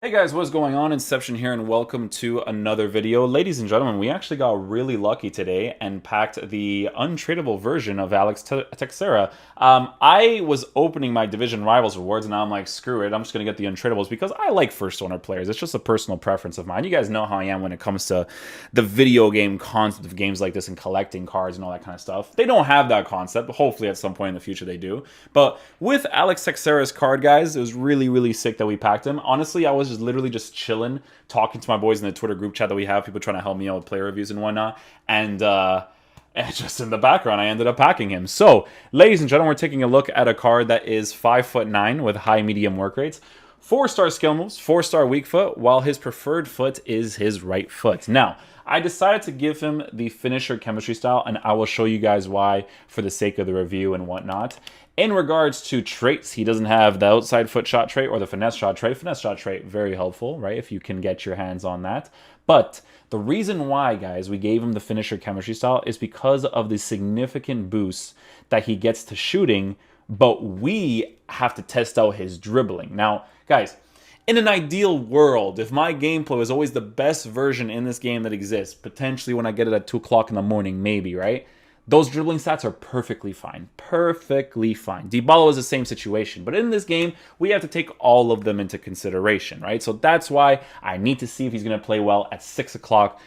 Hey guys, what's going on? Inception here, and welcome to another video. Ladies and gentlemen, we actually got really lucky today and packed the untradeable version of Teixeira. I was opening my Division Rivals rewards, and now I'm like, screw it, I'm just going to get the untradables because I like first owner players. It's just a personal preference of mine. You guys know how I am when it comes to the video game concept of games like this and collecting cards and all that kind of stuff. They don't have that concept, but hopefully at some point in the future they do. But with Teixeira's card, guys, it was really, really sick that we packed him. Honestly, I was just literally just chilling, talking to my boys in the Twitter group chat that we have, people trying to help me out with player reviews and whatnot, and just in the background, I ended up packing him. So, ladies and gentlemen, we're taking a look at a card that is 5'9" with high medium work rates. 4-star skill moves, 4-star weak foot, while his preferred foot is his right foot. Now, I decided to give him the finisher chemistry style, and I will show you guys why for the sake of the review and whatnot. In regards to traits, he doesn't have the outside foot shot trait or the finesse shot trait. Finesse shot trait, very helpful, right, if you can get your hands on that. But the reason why, guys, we gave him the finisher chemistry style is because of the significant boosts that he gets to shooting, but we have to test out his dribbling. Now, guys, in an ideal world, if my gameplay was always the best version in this game that exists, potentially when I get it at 2 o'clock in the morning, maybe, right? Those dribbling stats are perfectly fine. Perfectly fine. Dybala is the same situation. But in this game, we have to take all of them into consideration, right? So that's why I need to see if he's going to play well at 6 o'clock.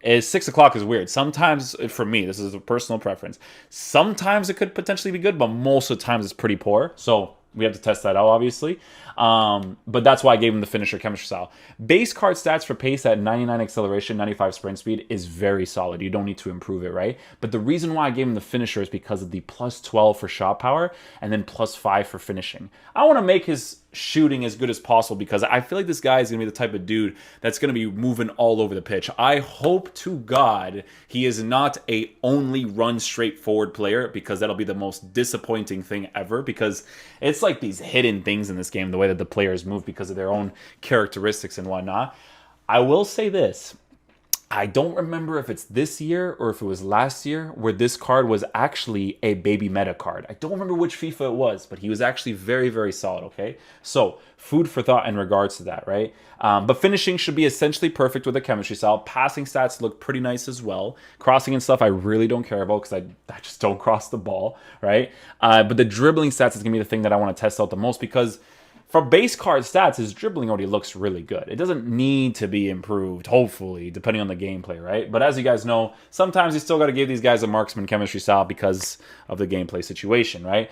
6 o'clock is weird. Sometimes, for me, this is a personal preference. Sometimes it could potentially be good, but most of the times it's pretty poor. So we have to test that out, obviously. But that's why I gave him the finisher chemistry style. Base card stats for pace at 99 acceleration, 95 sprint speed is very solid. You don't need to improve it, right? But the reason why I gave him the finisher is because of the plus 12 for shot power and then plus 5 for finishing. I want to make his shooting as good as possible because I feel like this guy is going to be the type of dude that's going to be moving all over the pitch. I hope to God he is not a only run straight forward player, because that'll be the most disappointing thing ever, because it's like these hidden things in this game, the way that the players move because of their own characteristics and whatnot. I will say this. I don't remember if it's this year or if it was last year where this card was actually a baby meta card. I don't remember which FIFA it was, but he was actually very, very solid, okay? So, food for thought in regards to that, right? But finishing should be essentially perfect with the chemistry style. Passing stats look pretty nice as well. Crossing and stuff I really don't care about because I just don't cross the ball, right? But the dribbling stats is going to be the thing that I want to test out the most, because for base card stats, his dribbling already looks really good. It doesn't need to be improved, hopefully, depending on the gameplay, right? But as you guys know, sometimes you still got to give these guys a marksman chemistry style because of the gameplay situation, right?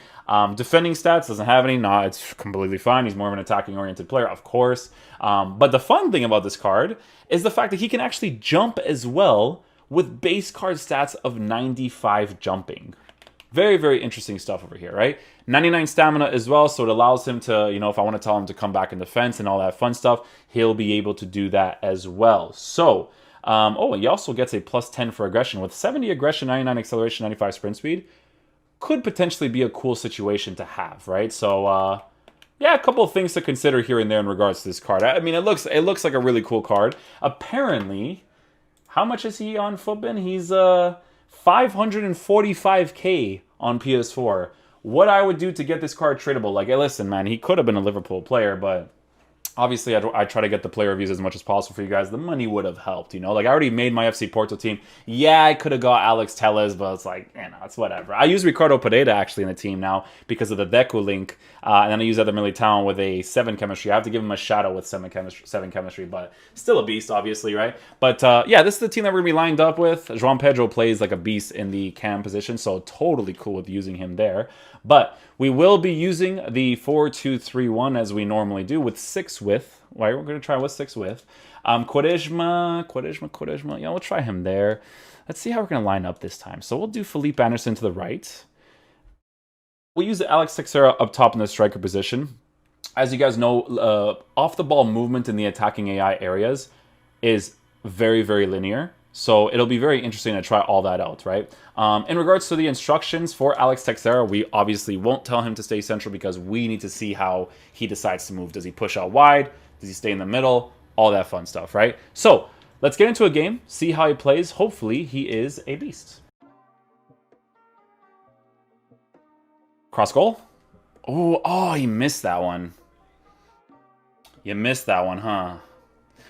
Defending stats, doesn't have any. Nah, it's completely fine. He's more of an attacking-oriented player, of course. But the fun thing about this card is the fact that he can actually jump as well with base card stats of 95 jumping. Very, very interesting stuff over here, right? 99 stamina as well, so it allows him to, if I want to tell him to come back in defense and all that fun stuff, he'll be able to do that as well. So, he also gets a plus 10 for aggression. With 70 aggression, 99 acceleration, 95 sprint speed, could potentially be a cool situation to have, right? So, yeah, a couple of things to consider here and there in regards to this card. I mean, it looks like a really cool card. Apparently, how much is he on Footbin? He's 545k on PS4. What I would do to get this card tradable, like, hey, listen, man, he could have been a Liverpool player, but obviously I try to get the player reviews as much as possible for you guys. The money would have helped, Like, I already made my FC Porto team. Yeah, I could have got Alex Telles, but it's like, it's whatever. I use Ricardo Pereira actually in the team now because of the Deku link, and then I use Other Militao with a 7 chemistry. I have to give him a shadow with 7 chemistry, but still a beast, obviously, right? But yeah, this is the team that we're going to be lined up with. João Pedro plays like a beast in the cam position, so totally cool with using him there. But we will be using the 4-2-3-1 as we normally do with 6 width. Right, we're going to try with 6 width. Quaresma. Yeah, we'll try him there. Let's see how we're going to line up this time. So we'll do Felipe Anderson to the right. We'll use Alex Teixeira up top in the striker position. As you guys know, off-the-ball movement in the attacking AI areas is very, very linear. So it'll be very interesting to try all that out, right? In regards to the instructions for Alex Teixeira, we obviously won't tell him to stay central because we need to see how he decides to move. Does he push out wide? Does he stay in the middle? All that fun stuff, right? So let's get into a game, see how he plays. Hopefully he is a beast. Cross goal. Oh, he missed that one. You missed that one, huh?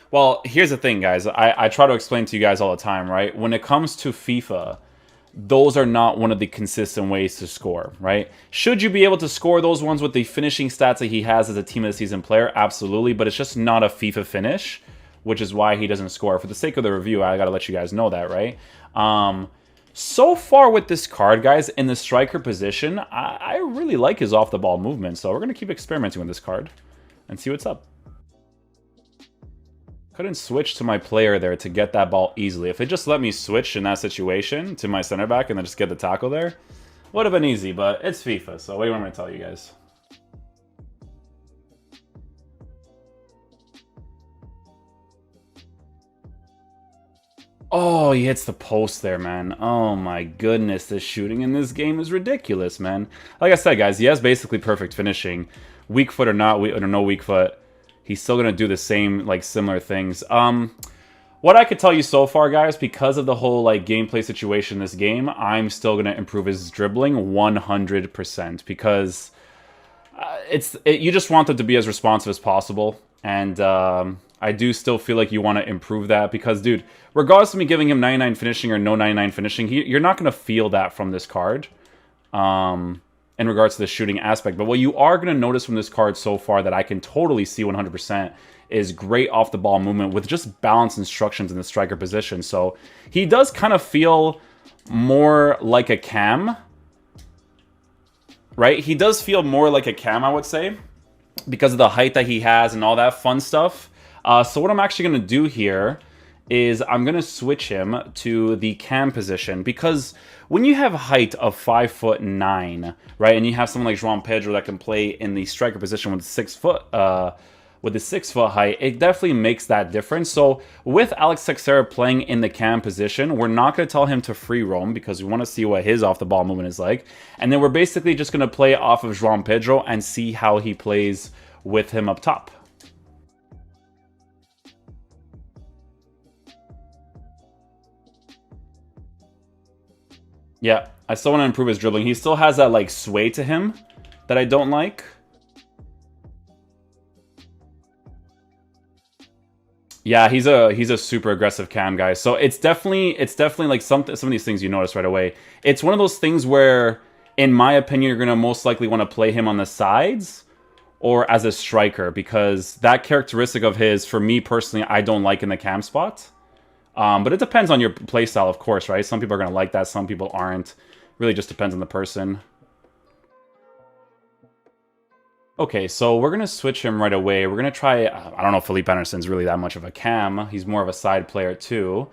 Well, here's the thing, guys. I try to explain to you guys all the time, right? When it comes to FIFA, those are not one of the consistent ways to score, right? Should you be able to score those ones with the finishing stats that he has as a Team of the Season player? Absolutely, but it's just not a FIFA finish, which is why he doesn't score. For the sake of the review, I gotta let you guys know that, right? So far with this card, guys, in the striker position, I really like his off-the-ball movement, so we're gonna keep experimenting with this card and see what's up. Couldn't switch to my player there to get that ball easily. If it just let me switch in that situation to my center back and then just get the tackle there, would have been easy, but it's FIFA, so what do you want me to tell you guys? Oh, he hits the post there, man. Oh my goodness, the shooting in this game is ridiculous, man. Like I said, guys, he has basically perfect finishing. Weak foot or not, or no weak foot, he's still going to do the same, like, similar things. What I could tell you so far, guys, because of the whole, like, gameplay situation in this game, I'm still going to improve his dribbling 100%, because you just want them to be as responsive as possible, and I do still feel like you want to improve that, because, dude, regardless of me giving him 99 finishing or no 99 finishing, you're not going to feel that from this card. In regards to the shooting aspect. But what you are going to notice from this card so far that I can totally see 100% is great off-the-ball movement with just balanced instructions in the striker position. So he does kind of feel more like a cam, right? He does feel more like a cam, I would say, because of the height that he has and all that fun stuff. So what I'm actually going to do here is I'm going to switch him to the cam position, because when you have height of 5'9", right, and you have someone like João Pedro that can play in the striker position with 6 foot, with the 6 foot height, it definitely makes that difference. So with Alex Teixeira playing in the cam position, we're not going to tell him to free roam because we want to see what his off the ball movement is like, and then we're basically just going to play off of João Pedro and see how he plays with him up top. Yeah, I still want to improve his dribbling. He still has that, like, sway to him that I don't like. Yeah, he's a super aggressive cam guy. So it's definitely like some of these things you notice right away. It's one of those things where, in my opinion, you're gonna most likely want to play him on the sides or as a striker, because that characteristic of his, for me personally, I don't like in the cam spot. But it depends on your playstyle, of course, right? Some people are going to like that, some people aren't. Really just depends on the person. Okay, so we're going to switch him right away. We're going to try... I don't know if Felipe Anderson's really that much of a cam. He's more of a side player, too.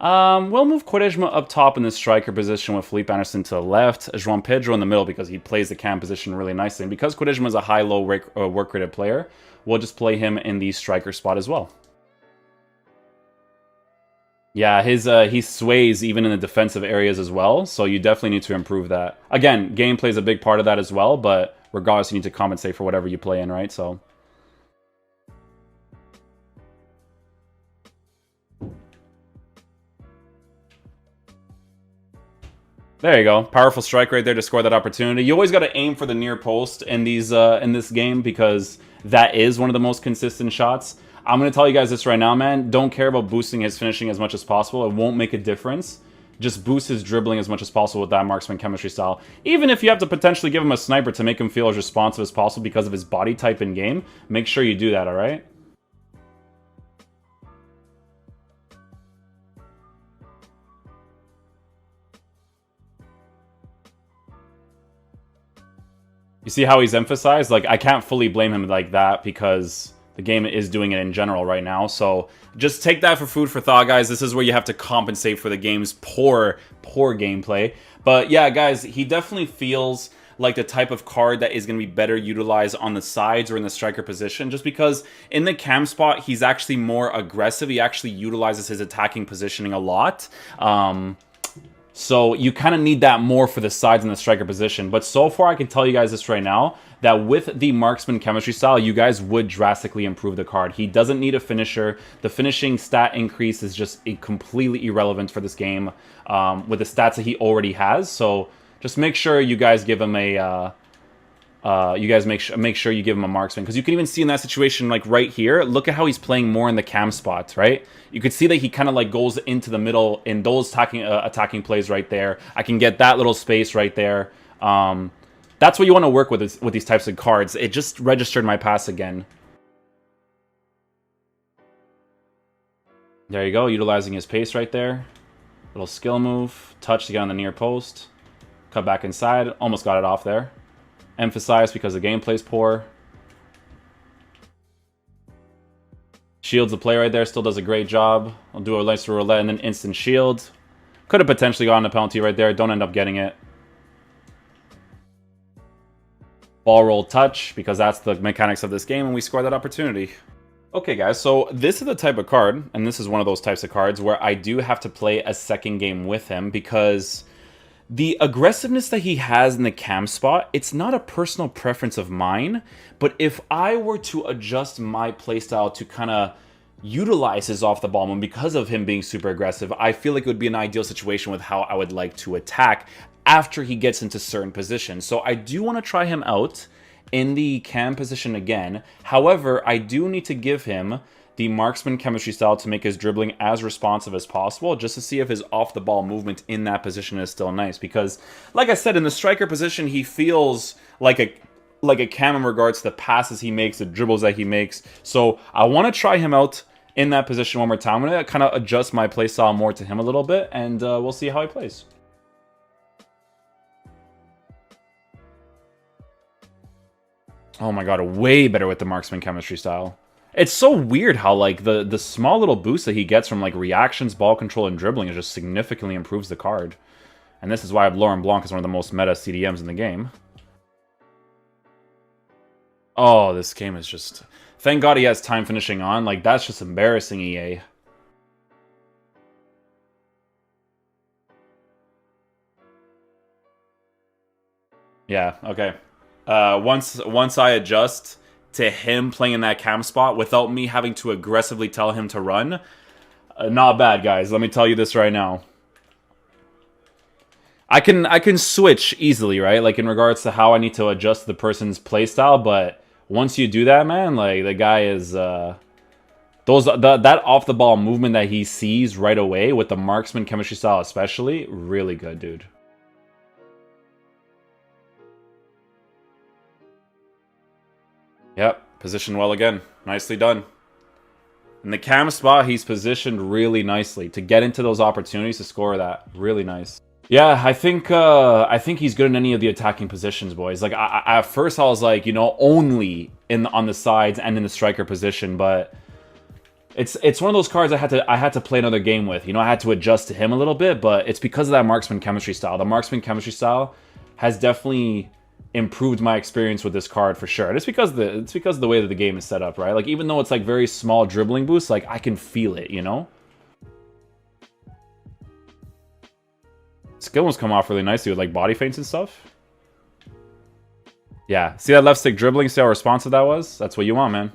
We'll move Quaresma up top in the striker position with Felipe Anderson to the left. João Pedro in the middle because he plays the cam position really nicely. And because Quaresma is a high-low work-rated player, we'll just play him in the striker spot as well. Yeah, he sways even in the defensive areas as well, so you definitely need to improve that. Again, gameplay is a big part of that as well, but regardless, you need to compensate for whatever you play in, right? So there you go. Powerful strike right there to score that opportunity. You always got to aim for the near post in these in this game, because that is one of the most consistent shots. I'm going to tell you guys this right now, man. Don't care about boosting his finishing as much as possible. It won't make a difference. Just boost his dribbling as much as possible with that marksman chemistry style. Even if you have to potentially give him a sniper to make him feel as responsive as possible because of his body type in game, make sure you do that, all right? You see how he's emphasized? Like, I can't fully blame him like that because the game is doing it in general right now. So just take that for food for thought, guys. This is where you have to compensate for the game's poor gameplay. But yeah, guys, he definitely feels like the type of card that is going to be better utilized on the sides or in the striker position, just because in the cam spot, he's actually more aggressive. He actually utilizes his attacking positioning a lot. So you kind of need that more for the sides in the striker position. But so far, I can tell you guys this right now, that with the marksman chemistry style, you guys would drastically improve the card. He doesn't need a finisher. The finishing stat increase is just completely irrelevant for this game with the stats that he already has. So just make sure you guys give him a you guys make sure you give him a marksman, because you can even see in that situation, like right here, look at how he's playing more in the cam spots, right? You could see that he kind of like goes into the middle in those attacking plays right there. I can get that little space right there. That's what you want to work with these types of cards. It just registered my pass again. There you go, utilizing his pace right there. Little skill move, touch to get on the near post. Cut back inside, almost got it off there. Emphasize because the gameplay's poor. Shields the play right there, still does a great job. I'll do a nice roulette and then instant shield. Could have potentially gotten a penalty right there, don't end up getting it. Ball roll touch, because that's the mechanics of this game, and we score that opportunity. Okay guys, so this is the type of card, and this is one of those types of cards where I do have to play a second game with him, because the aggressiveness that he has in the cam spot, it's not a personal preference of mine, but if I were to adjust my playstyle to kind of utilize his off-the-ball movement because of him being super aggressive, I feel like it would be an ideal situation with how I would like to attack after he gets into certain positions. So I do want to try him out in the cam position again. However, I do need to give him the marksman chemistry style to make his dribbling as responsive as possible, just to see if his off-the-ball movement in that position is still nice. Because, like I said, in the striker position, he feels like a cam in regards to the passes he makes, the dribbles that he makes. So I want to try him out in that position one more time. I'm going to kind of adjust my play style more to him a little bit, and we'll see how he plays. Oh my god, way better with the marksman chemistry style. It's so weird how, like, the small little boost that he gets from, like, reactions, ball control, and dribbling just significantly improves the card. And this is why I have Laurent Blanc as one of the most meta CDMs in the game. Oh, this game is just... Thank God he has time finishing on. Like, that's just embarrassing, EA. Yeah, okay. Once I adjust to him playing in that cam spot without me having to aggressively tell him to run, not bad, guys. Let me tell you this right now. I can switch easily, right? Like in regards to how I need to adjust the person's playstyle, but once you do that, man, like the guy is that off the ball movement that he sees right away with the marksman chemistry style especially, really good, dude. Yep, positioned well again. Nicely done. In the cam spot, he's positioned really nicely to get into those opportunities to score that. Really nice. Yeah, I think he's good in any of the attacking positions, boys. Like at first I was like, you know, only on the sides and in the striker position, but it's one of those cards I had to play another game with. You know, I had to adjust to him a little bit, but it's because of that marksman chemistry style. The marksman chemistry style has definitely improved my experience with this card for sure. And it's because of the way that the game is set up, right? Like even though it's like very small dribbling boosts, like I can feel it, you know? Skill ones come off really nicely with like body feints and stuff. Yeah, see that left stick dribbling? See how responsive that was? That's what you want, man.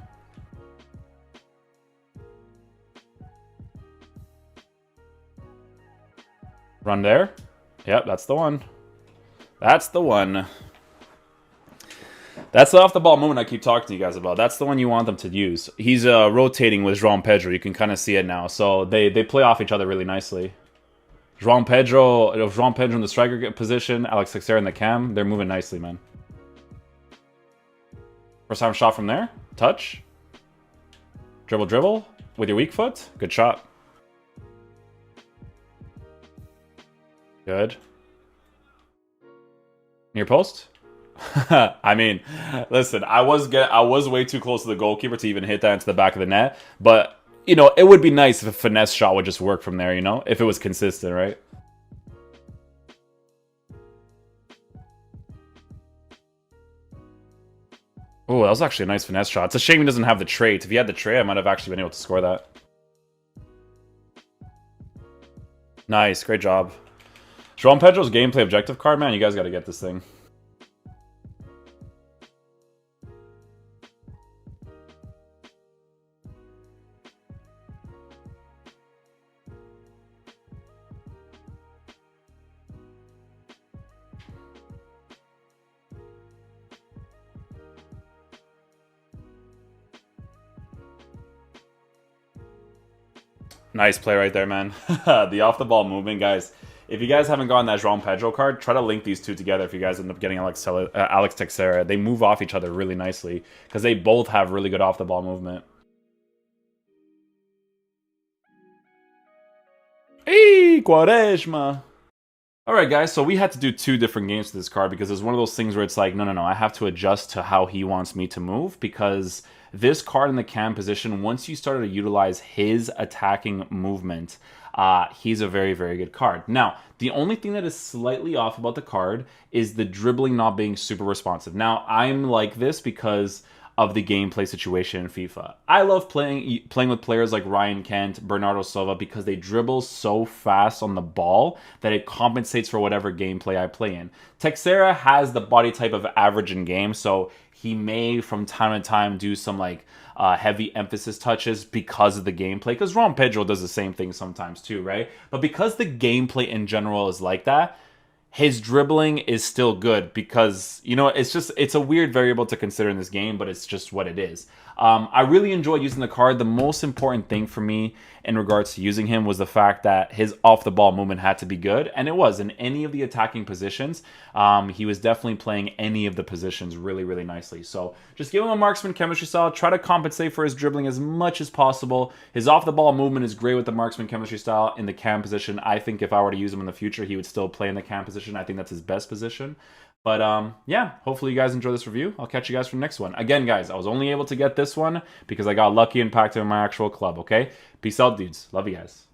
Run there. Yep, that's the one. That's the one. That's the off-the-ball moment I keep talking to you guys about. That's the one you want them to use. He's rotating with João Pedro. You can kind of see it now. So they play off each other really nicely. João Pedro in the striker position, Alex Teixeira in the cam. They're moving nicely, man. First time shot from there. Touch. Dribble. With your weak foot. Good shot. Good. Near post. I mean, listen, I was way too close to the goalkeeper to even hit that into the back of the net. But, you know, it would be nice if a finesse shot would just work from there, you know? If it was consistent, right? Oh, that was actually a nice finesse shot. It's a shame he doesn't have the trait. If he had the trait, I might have actually been able to score that. Nice, great job. João Pedro's gameplay objective card, man, you guys gotta get this thing. Nice play right there, man. The off-the-ball movement, guys. If you guys haven't gotten that João Pedro card, try to link these two together if you guys end up getting Alex Teixeira. They move off each other really nicely because they both have really good off-the-ball movement. Hey, Quaresma! Alright guys, so we had to do two different games to this card because it's one of those things where it's like, no, I have to adjust to how he wants me to move because this card in the cam position, once you started to utilize his attacking movement, he's a very, very good card. Now, the only thing that is slightly off about the card is the dribbling not being super responsive. Now, I'm like this because of the gameplay situation in FIFA. I love playing with players like Ryan Kent, Bernardo Silva, because they dribble so fast on the ball that it compensates for whatever gameplay I play in. Teixeira has the body type of average in game, so he may from time to time do some like heavy emphasis touches because of the gameplay, because João Pedro does the same thing sometimes too, right? But because the gameplay in general is like that, his dribbling is still good because, you know, it's a weird variable to consider in this game, but it's just what it is. I really enjoyed using the card. The most important thing for me in regards to using him was the fact that his off-the-ball movement had to be good, and it was in any of the attacking positions. He was definitely playing any of the positions really, really nicely. So just give him a marksman chemistry style. Try to compensate for his dribbling as much as possible. His off-the-ball movement is great with the marksman chemistry style in the cam position. I think if I were to use him in the future, he would still play in the cam position. I think that's his best position. But yeah, hopefully you guys enjoy this review. I'll catch you guys for the next one. Again, guys, I was only able to get this one because I got lucky and packed it in my actual club, okay? Peace out, dudes. Love you guys.